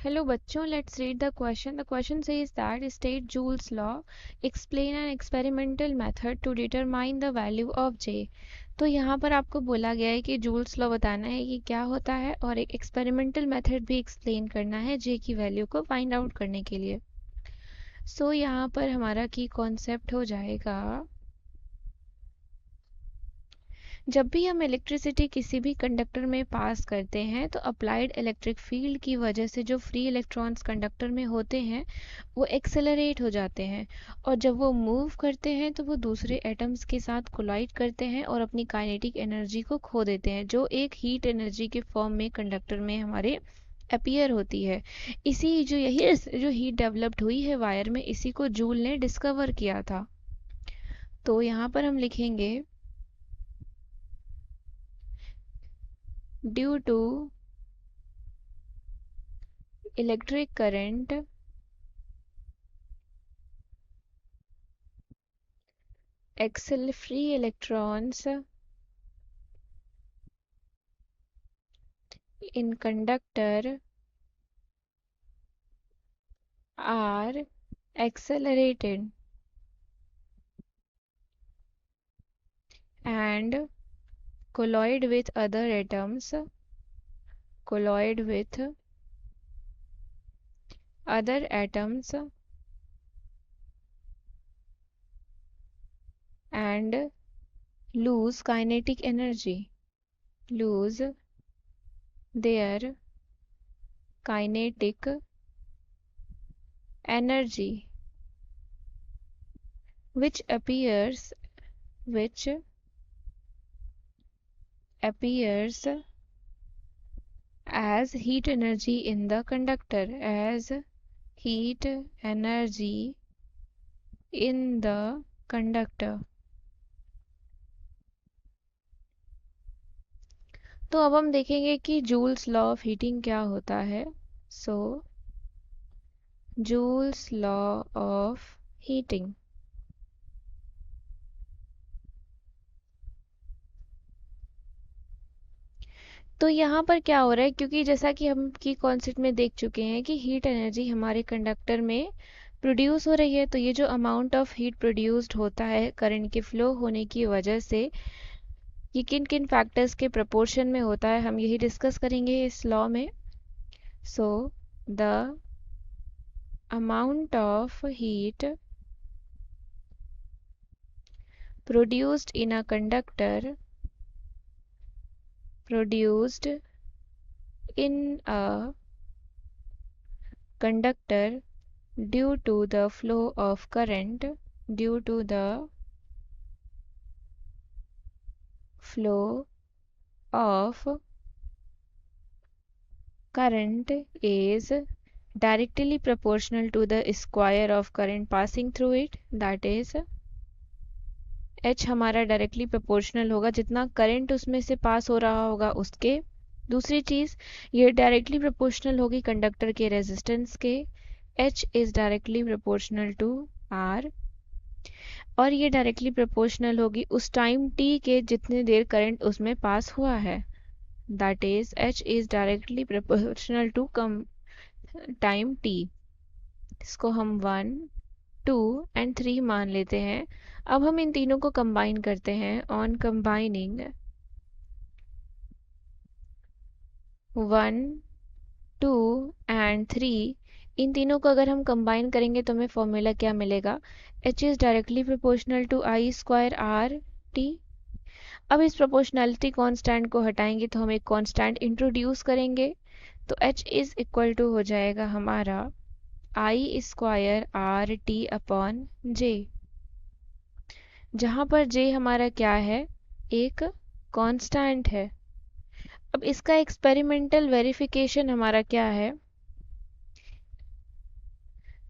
Hello बच्चों, let's read the question. The question says that state Joule's law, explain an experimental method to determine the value of J. तो यहाँ पर आपको बोला गया है कि जूल्स लॉ बताना है कि क्या होता है और एक एक्सपेरिमेंटल मेथड भी एक्सप्लेन करना है J की वैल्यू को फाइंड आउट करने के लिए। सो यहाँ पर हमारा की कॉन्सेप्ट हो जाएगा, जब भी हम इलेक्ट्रिसिटी किसी भी कंडक्टर में पास करते हैं तो अप्लाइड इलेक्ट्रिक फील्ड की वजह से जो फ्री इलेक्ट्रॉन्स कंडक्टर में होते हैं वो एक्सेलरेट हो जाते हैं, और जब वो मूव करते हैं तो वो दूसरे एटम्स के साथ कोलाइड करते हैं और अपनी काइनेटिक एनर्जी को खो देते हैं, जो एक हीट एनर्जी के फॉर्म में कंडक्टर में हमारे अपीयर होती है। यही जो हीट डेवलप्ड हुई है वायर में, इसी को जूल ने डिस्कवर किया था। तो यहाँ पर हम लिखेंगे due to electric current free electrons in conductor are accelerated and colloid with other atoms and lose kinetic energy, lose their kinetic energy, which appears as heat energy in the conductor, as heat energy in the conductor. तो अब हम देखेंगे कि joules law of heating क्या होता है। सो joules law of heating, तो यहाँ पर क्या हो रहा है, क्योंकि जैसा कि हम की कॉन्सेप्ट में देख चुके हैं कि हीट एनर्जी हमारे कंडक्टर में प्रोड्यूस हो रही है, तो ये जो अमाउंट ऑफ हीट प्रोड्यूस्ड होता है करंट के फ्लो होने की वजह से, ये किन किन फैक्टर्स के प्रपोर्शन में होता है, हम यही डिस्कस करेंगे इस लॉ में। So the amount of heat produced in a conductor due to the flow of current is directly proportional to the square of current passing through it, that is H हमारा directly proportional होगा जितना current उसमें से पास हो रहा होगा उसके। दूसरी चीज़, ये डायरेक्टली प्रोपोर्शनल होगी कंडक्टर के रेजिस्टेंस के, H is directly proportional to R, और ये डायरेक्टली प्रोपोर्शनल होगी उस टाइम t के जितनी देर करंट उसमें पास हुआ है, that is H is directly proportional to time t। इसको हम 1, 2 एंड 3 मान लेते हैं। अब हम इन तीनों को कंबाइन करते हैं। ऑन कंबाइनिंग 1, 2 एंड 3, इन तीनों को अगर हम कंबाइन करेंगे तो हमें फॉर्मूला क्या मिलेगा, H is directly proportional to I square R T. अब इस प्रोपोर्शनलिटी कांस्टेंट को हटाएंगे तो हम एक कांस्टेंट इंट्रोड्यूस करेंगे, तो H इज इक्वल टू हो जाएगा हमारा I square R T upon J, जहाँ पर J हमारा क्या है, एक कांस्टेंट है। अब इसका एक्सपेरिमेंटल वेरिफिकेशन हमारा क्या है,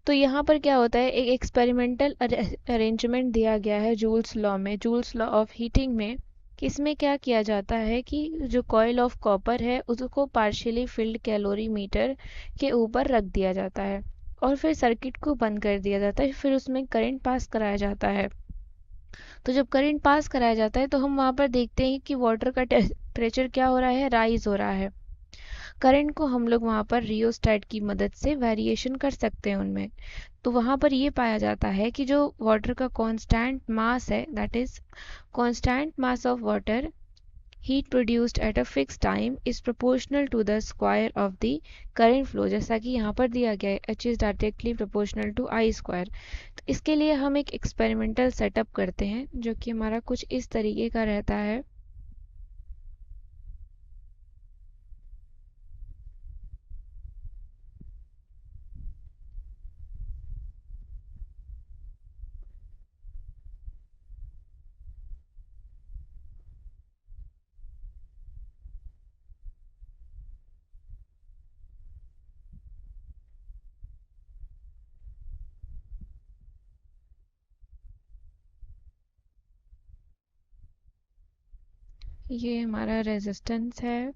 तो यहाँ पर क्या होता है, एक एक्सपेरिमेंटल अरेंजमेंट दिया गया है जूल्स लॉ में, जूल्स लॉ ऑफ हीटिंग में। इसमें क्या किया जाता है कि जो कॉइल ऑफ कॉपर है उसको पार्शियली फिल्ड कैलोरीमीटर के ऊपर रख दिया जाता है और फिर सर्किट को बंद कर दिया जाता है, फिर उसमें करंट पास कराया जाता है। तो जब करंट पास कराया जाता है तो हम वहाँ पर देखते हैं कि वाटर का टेम्परेचर क्या हो रहा है, राइज हो रहा है। करंट को हम लोग वहाँ पर रियोस्टैट की मदद से वेरिएशन कर सकते हैं उनमें। तो वहाँ पर ये पाया जाता है कि जो वाटर का कांस्टेंट मास है, that is constant mass of water heat produced at a fixed time is proportional to the square of the current flow, जैसा कि यहाँ पर दिया गया है h is directly proportional to I square। तो इसके लिए हम एक एक्सपेरिमेंटल सेटअप करते हैं जो कि हमारा कुछ इस तरीके का रहता है। ये हमारा रेजिस्टेंस है,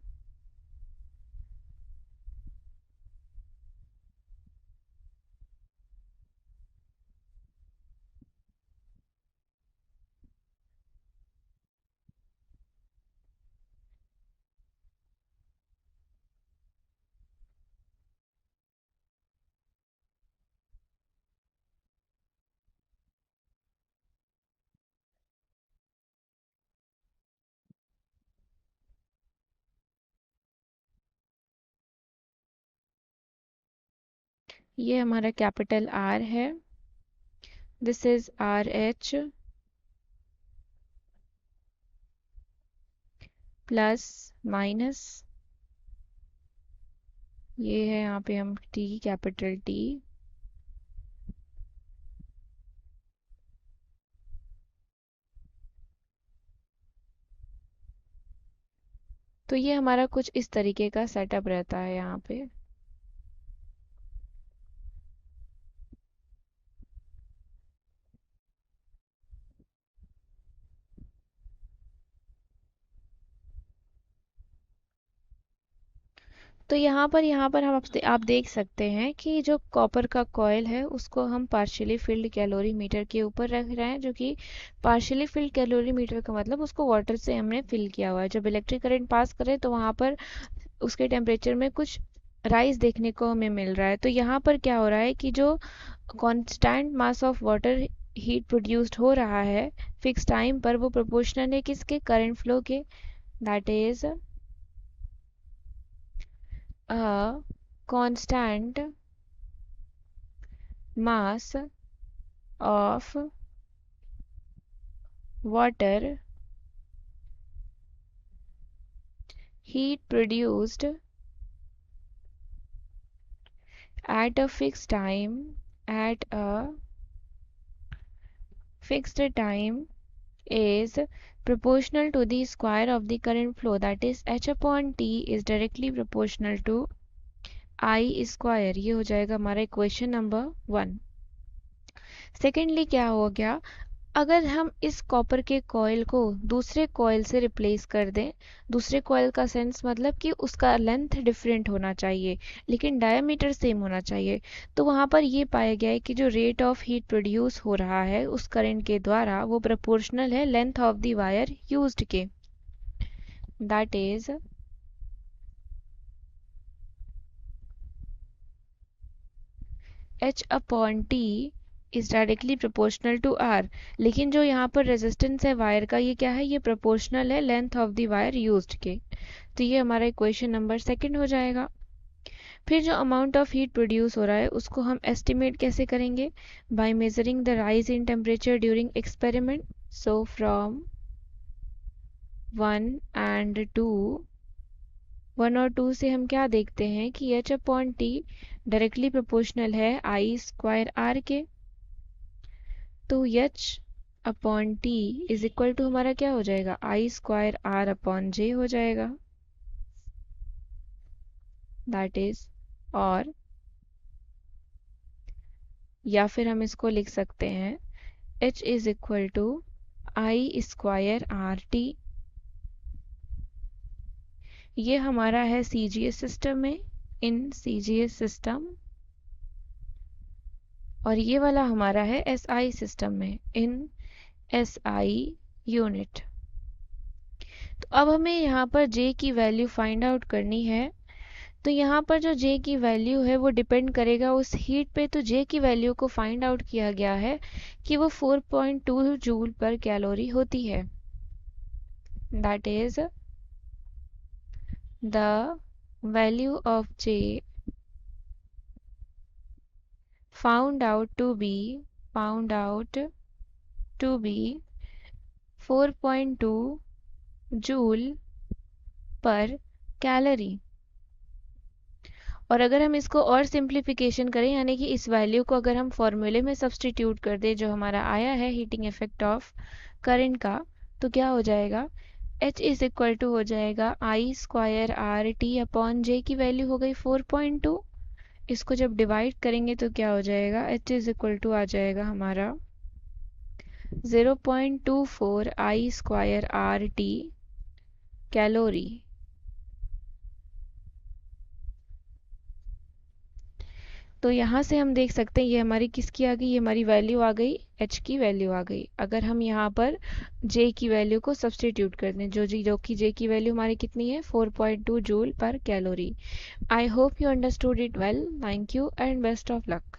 ये हमारा कैपिटल R है, this is RH plus minus, ये है यहाँ पे हम T कैपिटल T। तो ये हमारा कुछ इस तरीके का सेटअप रहता है यहाँ पे। तो यहाँ पर आप देख सकते हैं कि जो कॉपर का कॉयल है उसको हम पार्शियली फिल्ड कैलोरीमीटर के ऊपर रख रहे हैं, जो कि पार्शियली फिल्ड कैलोरीमीटर का मतलब उसको वाटर से हमने फिल किया हुआ है। जब इलेक्ट्रिक करंट पास करे तो वहाँ पर उसके टेम्परेचर में कुछ राइज देखने को हमें मिल रहा है। तो यहाँ पर क्या हो रहा है कि जो constant mass of water heat produced हो रहा है फिक्स टाइम पर, वो प्रोपोर्शनल है किसके, करंट फ्लो के, that is a constant mass of water heat produced at a fixed time is proportional to the square of the current flow, that is h upon t is directly proportional to I square। ये हो जाएगा हमारा equation number 1। Secondly क्या हो गया, अगर हम इस कॉपर के कॉइल को दूसरे कॉइल से रिप्लेस कर दें, दूसरे कॉइल का सेंस मतलब कि उसका लेंथ डिफरेंट होना चाहिए लेकिन डायमीटर सेम होना चाहिए, तो वहाँ पर ये पाया गया है कि जो रेट ऑफ हीट प्रोड्यूस हो रहा है उस करंट के द्वारा वो प्रोपोर्शनल है length of the wire used के, that is h upon t is directly proportional to R। लेकिन जो यहाँ पर रेजिस्टेंस है वायर का, ये क्या है, ये प्रोपोर्शनल है length of the wire used के। तो ये हमारा इक्वेशन नंबर 2 हो जाएगा। फिर जो अमाउंट ऑफ हीट प्रोड्यूस हो रहा है उसको हम एस्टिमेट कैसे करेंगे, by measuring the rise in temperature during experiment. So from 1 and 2, 1 और 2 से हम क्या देखते हैं कि h upon T directly proportional है I स्क्वायर R के। तो h upon T is equal to हमारा क्या हो जाएगा, I square R upon J हो जाएगा, दैट इज, और या फिर हम इसको लिख सकते हैं h is equal to I square RT। ये हमारा है CGS सिस्टम में, इन CGS सिस्टम, और ये वाला हमारा है SI सिस्टम में, इन SI यूनिट। तो अब हमें यहाँ पर J की वैल्यू फाइंड आउट करनी है। तो यहाँ पर जो J की वैल्यू है वो डिपेंड करेगा उस हीट पे। तो J की वैल्यू को फाइंड आउट किया गया है कि वो 4.2 जूल पर कैलोरी होती है। That is the value of J found out to be 4.2 joule पर कैलोरी। और अगर हम इसको और सिंप्लीफिकेशन करें, यानी कि इस वैल्यू को अगर हम फॉर्मूले में सब्सटीट्यूट कर दें जो हमारा आया है हीटिंग इफेक्ट ऑफ करंट का, तो क्या हो जाएगा, H इज इक्वल टू हो जाएगा आई स्क्वायर आर टी अपॉन जे की वैल्यू हो गई 4.2। इसको जब डिवाइड करेंगे तो क्या हो जाएगा, H इज इक्वल टू आ जाएगा हमारा 0.24 आई स्क्वायर आर टी कैलोरी। तो यहाँ से हम देख सकते हैं ये हमारी किसकी आ गई, ये हमारी वैल्यू आ गई, H की वैल्यू आ गई। अगर हम यहाँ पर J की वैल्यू को सब्सटीट्यूट कर दें, जो कि J की वैल्यू हमारी कितनी है, 4.2 जूल पर calorie. I hope you understood it well. Thank you and best of luck.